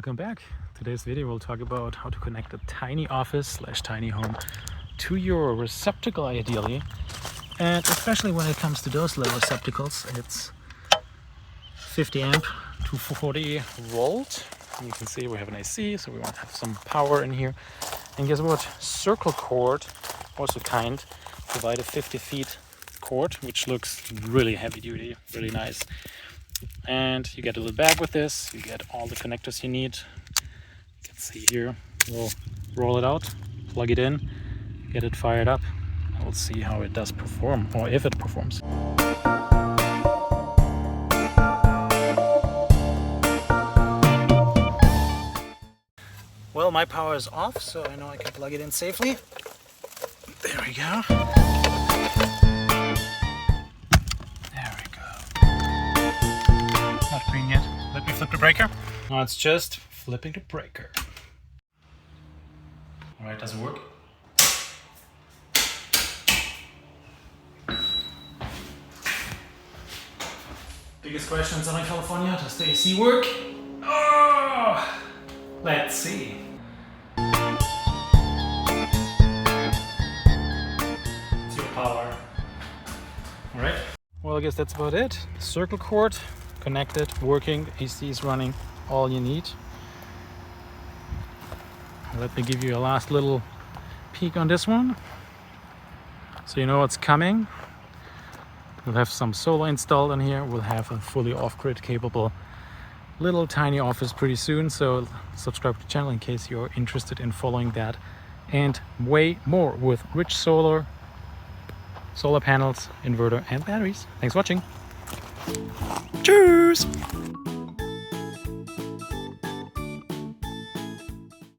Welcome back. Today's video will talk about how to connect a tiny office / tiny home to your receptacle ideally, and especially when it comes to those little receptacles, it's 50 amp to 40 volt. And you can see we have an AC, so we want to have some power in here. And guess what? Circle cord, also provide a 50 feet cord, which looks really heavy duty, really nice. And you get a little bag with this, you get all the connectors you need. You can see here, we'll roll it out, plug it in, get it fired up, and we'll see how it does perform, or if it performs. Well, my power is off, so I know I can plug it in safely. There we go. Not green yet. Let me flip the breaker. No, it's just flipping the breaker. Alright, does it work? Biggest question in Southern California, does the AC work? Oh! Let's see. It's your power. Alright. Well, I guess that's about it. Circle cord. Connected, working, AC is running, all you need. Let me give you a last little peek on this one, so you know what's coming. We'll have some solar installed in here. We'll have a fully off-grid capable little tiny office pretty soon, so subscribe to the channel in case you're interested in following that and way more with rich solar panels, inverter and batteries. Thanks for watching. Cheers!